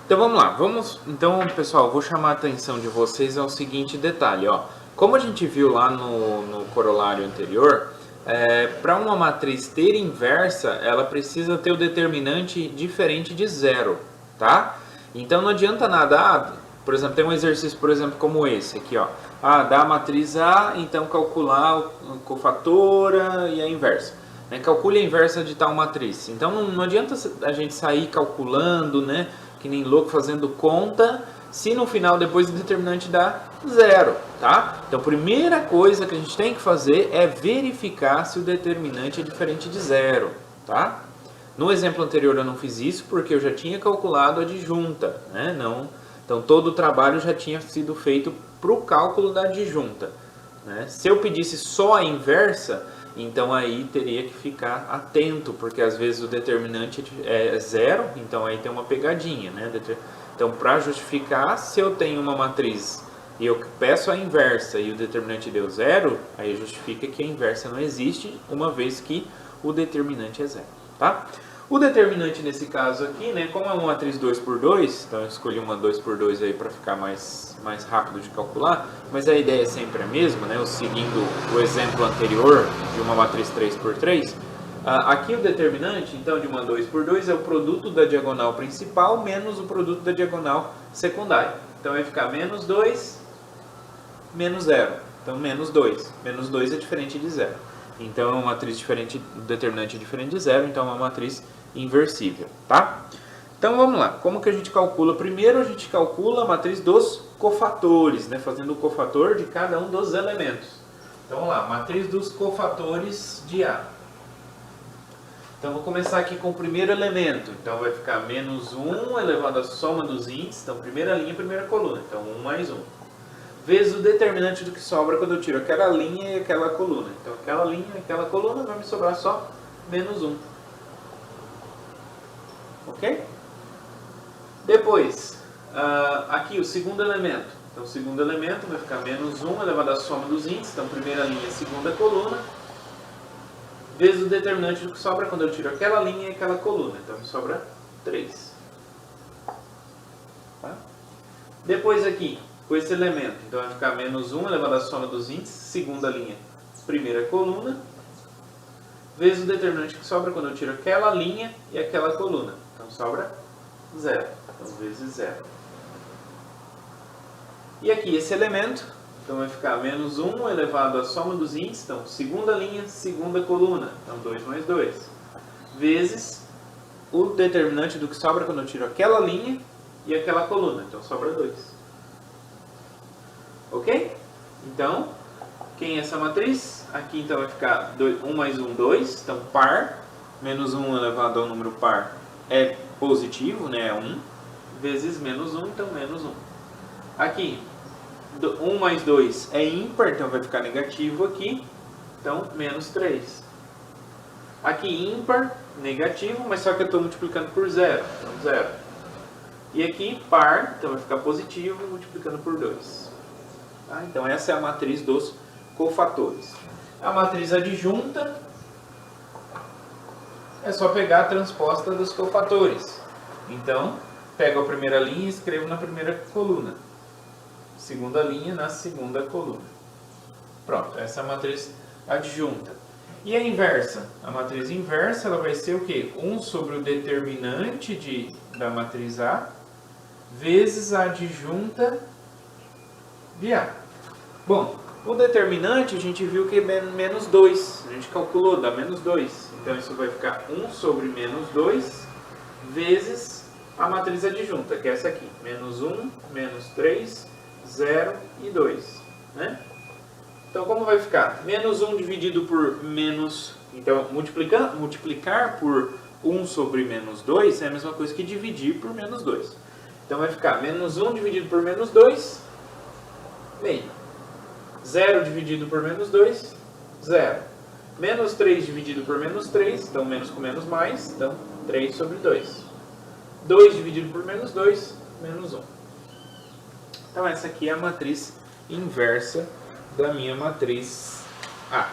Então vamos lá, então pessoal, vou chamar a atenção de vocês ao seguinte detalhe, ó. Como a gente viu lá no corolário anterior, para uma matriz ter inversa, ela precisa ter o determinante diferente de zero, tá? Então não adianta nada, por exemplo, tem um exercício, por exemplo, como esse aqui, ó. Dá a matriz A, então calcular o cofatora e a inversa. Calcule a inversa de tal matriz. Então não adianta a gente sair calculando, né, que nem louco fazendo conta, se no final depois o determinante dá zero, tá? Então a primeira coisa que a gente tem que fazer é verificar se o determinante é diferente de zero, tá? No exemplo anterior eu não fiz isso porque eu já tinha calculado a adjunta, né? Então todo o trabalho já tinha sido feito para o cálculo da adjunta, né? Se eu pedisse só a inversa, então aí teria que ficar atento, porque às vezes o determinante é zero, então aí tem uma pegadinha, né? Então para justificar, se eu tenho uma matriz e eu peço a inversa e o determinante deu zero, aí justifica que a inversa não existe, uma vez que o determinante é zero, tá? O determinante nesse caso aqui, né, como é uma matriz 2 por 2, então eu escolhi uma 2 por 2 aí para ficar mais rápido de calcular, mas a ideia é sempre a mesma, né, seguindo o exemplo anterior de uma matriz 3 por 3. Aqui o determinante, então, de uma 2 por 2 é o produto da diagonal principal menos o produto da diagonal secundária. Então vai ficar menos 2, menos 0. Então menos 2. Menos 2 é diferente de 0. Então é uma matriz diferente, o determinante é diferente de 0, então é uma matriz inversível, tá? Então vamos lá, como que a gente calcula? Primeiro a gente calcula a matriz dos cofatores, né? Fazendo o cofator de cada um dos elementos. Então vamos lá, matriz dos cofatores de A. Então vou começar aqui com o primeiro elemento, então vai ficar menos 1 elevado à soma dos índices, então primeira linha, primeira coluna, então 1 mais 1. Vezes o determinante do que sobra quando eu tiro aquela linha e aquela coluna. Então aquela linha e aquela coluna vai me sobrar só menos 1. Ok? Depois, aqui o segundo elemento. Então o segundo elemento vai ficar menos 1 elevado à soma dos índices. Então primeira linha, segunda coluna. Vezes o determinante do que sobra quando eu tiro aquela linha e aquela coluna. Então me sobra 3. Tá? Depois aqui, com esse elemento, então vai ficar menos 1 elevado à soma dos índices, segunda linha, primeira coluna, vezes o determinante que sobra quando eu tiro aquela linha e aquela coluna. Então sobra 0. Então vezes 0. E aqui esse elemento, então vai ficar menos 1 elevado à soma dos índices, então segunda linha, segunda coluna, então 2 mais 2, vezes o determinante do que sobra quando eu tiro aquela linha e aquela coluna, então sobra 2. Ok? Então, quem é essa matriz? Aqui então vai ficar 1 mais 1, 2, então par, menos 1 elevado ao número par é positivo, né, é 1, vezes menos 1, então menos 1. Aqui, 1 mais 2 é ímpar, então vai ficar negativo aqui, então menos 3. Aqui ímpar, negativo, mas só que eu estou multiplicando por 0, então 0. E aqui par, então vai ficar positivo, multiplicando por 2. Tá? Então essa é a matriz dos cofatores. A matriz adjunta é só pegar a transposta dos cofatores. Então, pego a primeira linha e escrevo na primeira coluna. Segunda linha na segunda coluna. Pronto, essa é a matriz adjunta. E a inversa? A matriz inversa ela vai ser o quê? 1 sobre o determinante da matriz A vezes a adjunta de A. Bom, o determinante a gente viu que é menos 2. A gente calculou, dá menos 2. Então isso vai ficar 1 sobre menos 2 vezes a matriz adjunta, que é essa aqui. Menos 1, menos 3, 0 e 2. Né? Então como vai ficar? Menos 1 dividido por menos... Então multiplicar por 1 sobre menos 2 é a mesma coisa que dividir por menos 2. Então vai ficar menos 1 dividido por menos 2, meio. 0 dividido por menos 2, 0. Menos 3 dividido por menos 3, então menos com menos mais, então 3 sobre 2. 2 dividido por menos 2, menos 1. Então essa aqui é a matriz inversa da minha matriz A.